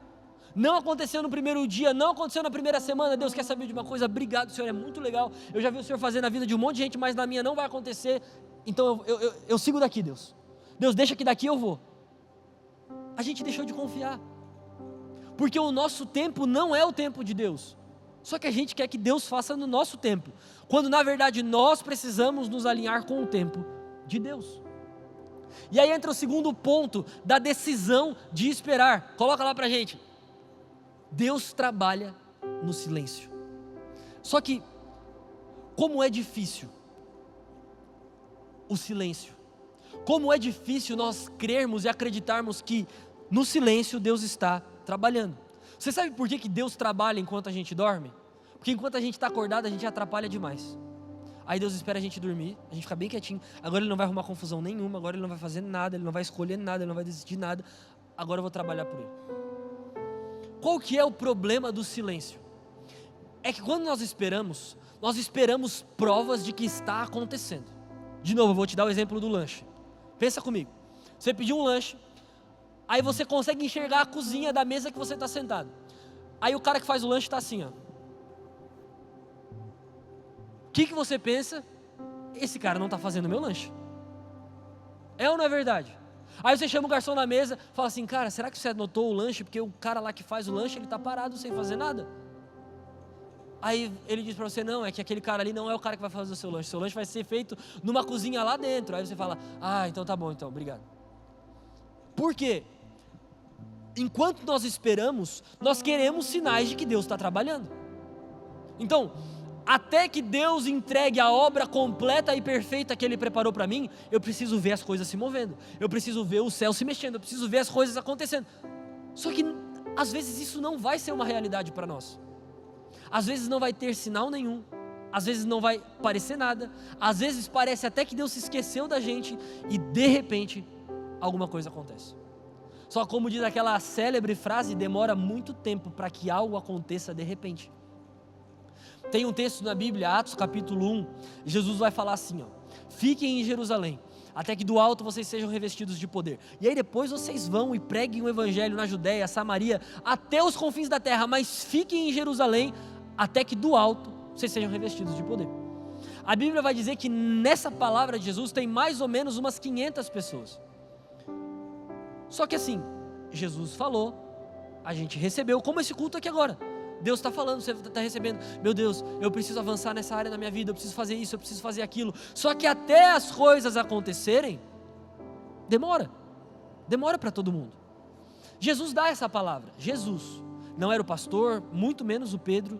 Não aconteceu no primeiro dia, não aconteceu na primeira semana. Deus quer saber de uma coisa? Obrigado, Senhor, é muito legal. Eu já vi o Senhor fazer na vida de um monte de gente, mas na minha não vai acontecer. Então eu sigo daqui, Deus. Deus, deixa que daqui eu vou. A gente deixou de confiar. Porque o nosso tempo não é o tempo de Deus. Só que a gente quer que Deus faça no nosso tempo. Quando na verdade nós precisamos nos alinhar com o tempo de Deus. E aí entra o segundo ponto da decisão de esperar. Coloca lá pra gente. Deus trabalha no silêncio. Só que, como é difícil o silêncio. Como é difícil nós crermos e acreditarmos que no silêncio Deus está trabalhando. Você sabe por que Deus trabalha enquanto a gente dorme? Porque enquanto a gente está acordado, a gente atrapalha demais. Aí Deus espera a gente dormir, a gente fica bem quietinho. Agora Ele não vai arrumar confusão nenhuma, agora Ele não vai fazer nada, Ele não vai escolher nada, Ele não vai decidir nada. Agora eu vou trabalhar por Ele. Qual que é o problema do silêncio? É que quando nós esperamos provas de que está acontecendo. De novo, eu vou te dar o exemplo do lanche. Pensa comigo. Você pediu um lanche, aí você consegue enxergar a cozinha da mesa que você está sentado. Aí o cara que faz o lanche está assim, ó. O que você pensa? Esse cara não está fazendo o meu lanche. É ou não é verdade? Aí você chama o garçom na mesa, fala assim, cara, será que você anotou o lanche? Porque o cara lá que faz o lanche, ele está parado sem fazer nada. Aí ele diz para você, não, é que aquele cara ali não é o cara que vai fazer o seu lanche vai ser feito numa cozinha lá dentro. Aí você fala, então tá bom, então, obrigado. Por quê? Enquanto nós esperamos, nós queremos sinais de que Deus está trabalhando. Então, até que Deus entregue a obra completa e perfeita que Ele preparou para mim, eu preciso ver as coisas se movendo, eu preciso ver o céu se mexendo, eu preciso ver as coisas acontecendo. Só que às vezes isso não vai ser uma realidade para nós. Às vezes não vai ter sinal nenhum, às vezes não vai parecer nada, às vezes parece até que Deus se esqueceu da gente e de repente alguma coisa acontece. Só como diz aquela célebre frase, demora muito tempo para que algo aconteça de repente. Tem um texto na Bíblia, Atos capítulo 1, Jesus vai falar assim, ó, fiquem em Jerusalém, até que do alto vocês sejam revestidos de poder. E aí depois vocês vão e preguem o evangelho na Judéia, Samaria, até os confins da terra, mas fiquem em Jerusalém, até que do alto vocês sejam revestidos de poder. A Bíblia vai dizer que nessa palavra de Jesus tem mais ou menos umas 500 pessoas. Só que assim, Jesus falou, a gente recebeu, como esse culto aqui agora. Deus está falando, você está recebendo, meu Deus, eu preciso avançar nessa área da minha vida, eu preciso fazer isso, eu preciso fazer aquilo. Só que até as coisas acontecerem, demora para todo mundo. Jesus dá essa palavra, Jesus, não era o pastor, muito menos o Pedro,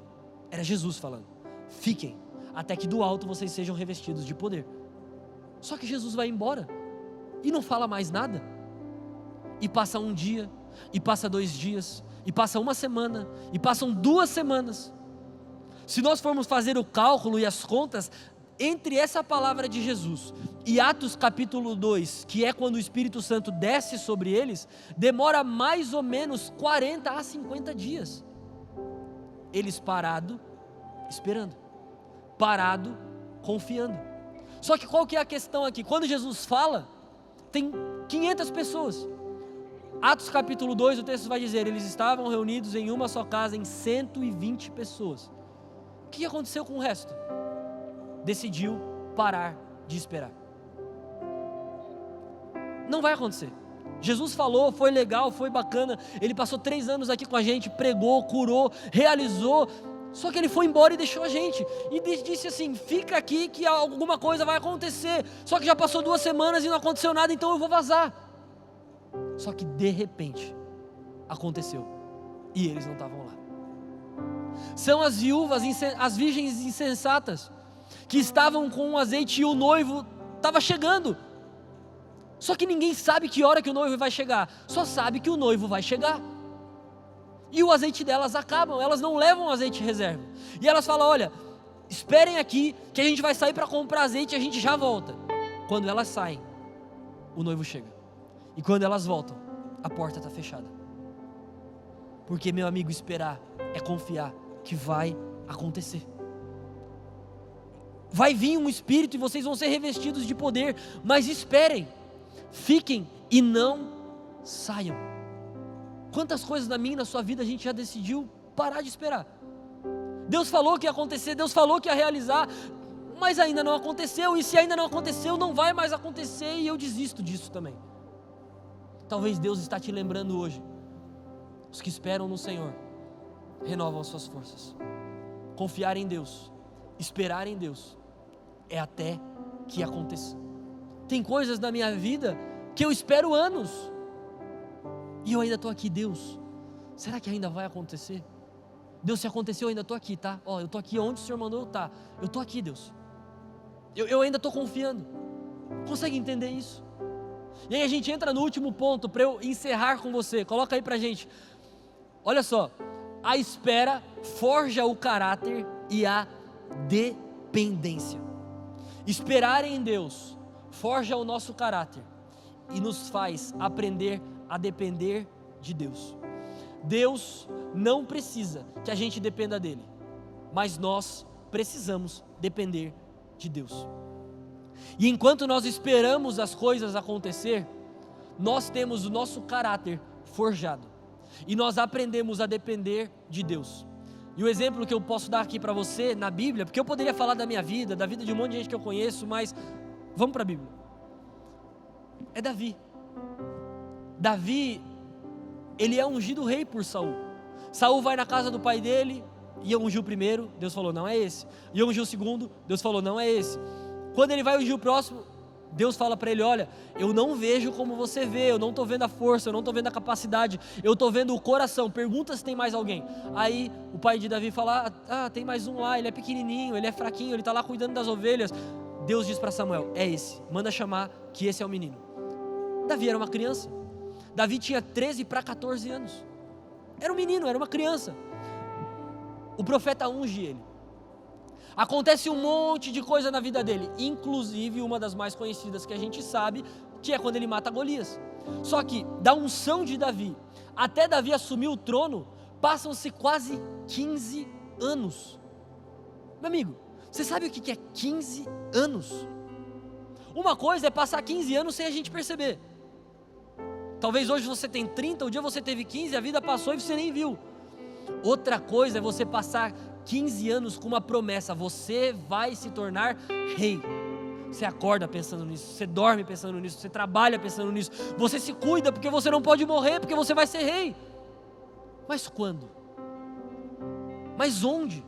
era Jesus falando, fiquem, até que do alto vocês sejam revestidos de poder. Só que Jesus vai embora, e não fala mais nada. e passa um dia, e passa 2 dias, e passa uma semana, e passam 2 semanas. Se nós formos fazer o cálculo e as contas, entre essa palavra de Jesus e Atos capítulo 2, que é quando o Espírito Santo desce sobre eles, demora mais ou menos 40 a 50 dias. Eles parado, esperando, parado, confiando. Só que qual que é a questão aqui? Quando Jesus fala, tem 500 pessoas. Atos capítulo 2, o texto vai dizer, eles estavam reunidos em uma só casa, em 120 pessoas. O que aconteceu com o resto? Decidiu parar de esperar. Não vai acontecer. Jesus falou, foi legal, foi bacana, ele passou 3 anos aqui com a gente, pregou, curou, realizou, só que ele foi embora e deixou a gente, e disse assim, fica aqui que alguma coisa vai acontecer, só que já passou 2 semanas e não aconteceu nada, então eu vou vazar. Só que de repente, aconteceu, e eles não estavam lá. São as viúvas, as virgens insensatas, que estavam com o azeite e o noivo estava chegando. Só que ninguém sabe que hora que o noivo vai chegar, só sabe que o noivo vai chegar. E o azeite delas acabam, elas não levam azeite reserva. E elas falam, olha, esperem aqui que a gente vai sair para comprar azeite e a gente já volta. Quando elas saem, o noivo chega. E quando elas voltam, a porta está fechada. Porque, meu amigo, esperar é confiar que vai acontecer. Vai vir um Espírito e vocês vão ser revestidos de poder, mas esperem, fiquem e não saiam. Quantas coisas na minha e na sua vida a gente já decidiu parar de esperar? Deus falou que ia acontecer, Deus falou que ia realizar, mas ainda não aconteceu, e se ainda não aconteceu, não vai mais acontecer, e eu desisto disso também. Talvez Deus está te lembrando hoje, os que esperam no Senhor, renovam as suas forças. Confiar em Deus, esperar em Deus, é até que aconteça. Tem coisas na minha vida que eu espero anos, e eu ainda estou aqui. Deus, será que ainda vai acontecer? Deus, se aconteceu, eu ainda estou aqui, tá? Eu estou aqui onde o Senhor mandou eu estar. Eu estou aqui, Deus. Eu ainda estou confiando. Consegue entender isso? E aí a gente entra no último ponto, para eu encerrar com você. Coloca aí pra gente. Olha só, a espera forja o caráter e a dependência. Esperar em Deus forja o nosso caráter e nos faz aprender a depender de Deus. Deus não precisa que a gente dependa dele, mas nós precisamos depender de Deus. E enquanto nós esperamos as coisas acontecer, nós temos o nosso caráter forjado e nós aprendemos a depender de Deus. E o exemplo que eu posso dar aqui para você na Bíblia, porque eu poderia falar da minha vida, da vida de um monte de gente que eu conheço, mas vamos para a Bíblia. É Davi. Davi, ele é ungido rei por Saul. Saul vai na casa do pai dele, ia ungir o primeiro, Deus falou, não é esse. Ia ungir o segundo, Deus falou, não é esse. Quando ele vai ungir o próximo, Deus fala para ele, olha, eu não vejo como você vê, eu não estou vendo a força, eu não estou vendo a capacidade, eu estou vendo o coração, pergunta se tem mais alguém. Aí o pai de Davi fala, tem mais um lá, ele é pequenininho, ele é fraquinho, ele está lá cuidando das ovelhas. Deus diz para Samuel, é esse, manda chamar que esse é o menino. Davi era uma criança, Davi tinha 13 para 14 anos, era um menino, era uma criança. O profeta unge ele. Acontece um monte de coisa na vida dele, inclusive uma das mais conhecidas que a gente sabe, que é quando ele mata Golias. Só que da unção de Davi até Davi assumir o trono, passam-se quase 15 anos. Meu amigo, você sabe o que é 15 anos? Uma coisa é passar 15 anos sem a gente perceber. Talvez hoje você tem 30, o dia você teve 15, a vida passou e você nem viu. Outra coisa é você passar 15 anos com uma promessa, você vai se tornar rei. Você acorda pensando nisso, você dorme pensando nisso, você trabalha pensando nisso, você se cuida porque você não pode morrer, porque você vai ser rei. Mas quando? Mas onde?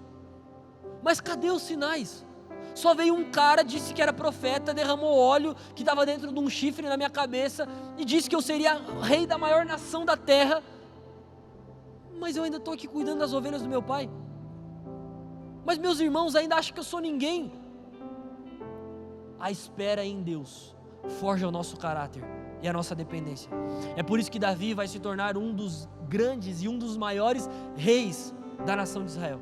Mas cadê os sinais? Só veio um cara, disse que era profeta, derramou óleo que estava dentro de um chifre na minha cabeça e disse que eu seria rei da maior nação da terra. Mas eu ainda estou aqui cuidando das ovelhas do meu pai. Mas meus irmãos ainda acham que eu sou ninguém. A espera em Deus forja o nosso caráter e a nossa dependência. É por isso que Davi vai se tornar um dos grandes e um dos maiores reis da nação de Israel.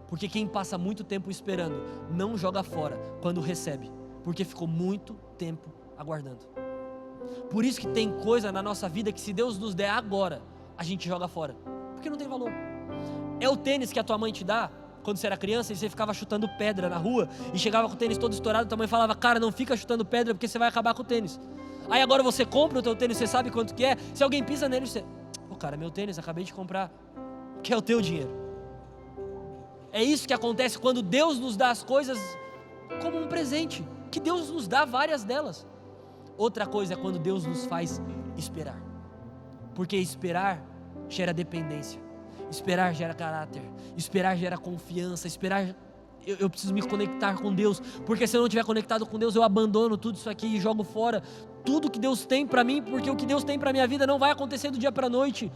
Porque quem passa muito tempo esperando não joga fora quando recebe, porque ficou muito tempo aguardando. Por isso que tem coisa na nossa vida que se Deus nos der agora, a gente joga fora, porque não tem valor. É o tênis que a tua mãe te dá quando você era criança e você ficava chutando pedra na rua e chegava com o tênis todo estourado, tua mãe falava: cara, não fica chutando pedra porque você vai acabar com o tênis. Aí agora você compra o teu tênis, você sabe quanto que é, se alguém pisa nele, você: cara, meu tênis, acabei de comprar, que é o teu dinheiro. É isso que acontece quando Deus nos dá as coisas como um presente, que Deus nos dá várias delas. Outra coisa é quando Deus nos faz esperar, porque esperar gera dependência, esperar gera caráter, esperar gera confiança, esperar, eu preciso me conectar com Deus, porque se eu não estiver conectado com Deus, eu abandono tudo isso aqui e jogo fora tudo que Deus tem para mim, porque o que Deus tem para minha vida não vai acontecer do dia para a noite.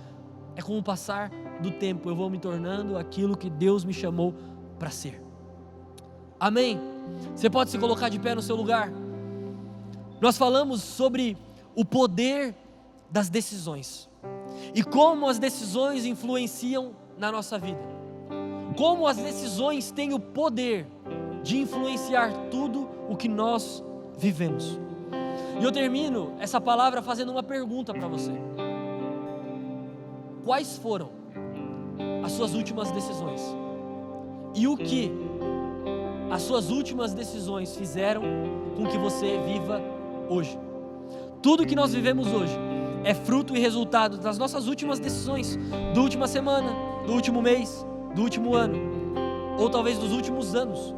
É com o passar do tempo, eu vou me tornando aquilo que Deus me chamou para ser. Amém? Você pode se colocar de pé no seu lugar. Nós falamos sobre o poder das decisões e como as decisões influenciam na nossa vida. Como as decisões têm o poder de influenciar tudo o que nós vivemos. E eu termino essa palavra fazendo uma pergunta para você. Quais foram as suas últimas decisões? E o que as suas últimas decisões fizeram com que você viva hoje? Tudo que nós vivemos hoje é fruto e resultado das nossas últimas decisões, da última semana, do último mês, do último ano, ou talvez dos últimos anos.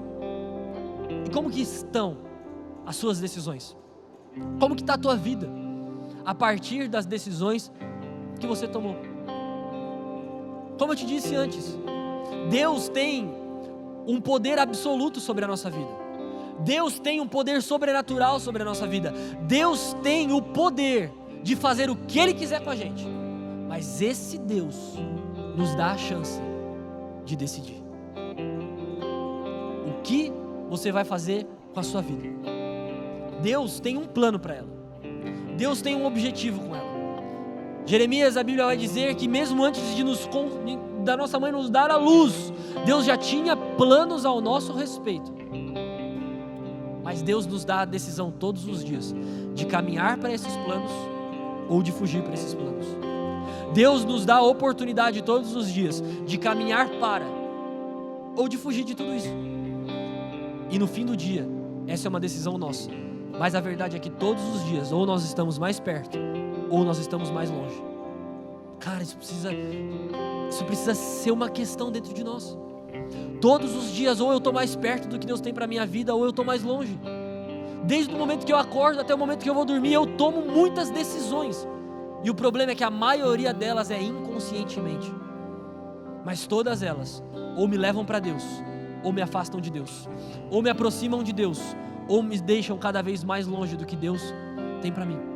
E como que estão as suas decisões? Como que está a tua vida a partir das decisões que você tomou? Como eu te disse antes, Deus tem um poder absoluto sobre a nossa vida. Deus tem um poder sobrenatural sobre a nossa vida. Deus tem o poder de fazer o que Ele quiser com a gente. Mas esse Deus nos dá a chance de decidir o que você vai fazer com a sua vida. Deus tem um plano para ela. Deus tem um objetivo com ela. Jeremias, a Bíblia vai dizer que mesmo antes da nossa mãe nos dar a luz, Deus já tinha planos ao nosso respeito. Mas Deus nos dá a decisão todos os dias de caminhar para esses planos ou de fugir para esses planos. Deus nos dá a oportunidade todos os dias de caminhar para ou de fugir de tudo isso. E no fim do dia, essa é uma decisão nossa. Mas a verdade é que todos os dias, ou nós estamos mais perto, ou nós estamos mais longe. Cara, isso precisa ser uma questão dentro de nós. Todos os dias, ou eu estou mais perto do que Deus tem para a minha vida, ou eu estou mais longe. Desde o momento que eu acordo até o momento que eu vou dormir, eu tomo muitas decisões. E o problema é que a maioria delas é inconscientemente. Mas todas elas, ou me levam para Deus, ou me afastam de Deus, ou me aproximam de Deus, ou me deixam cada vez mais longe do que Deus tem para mim.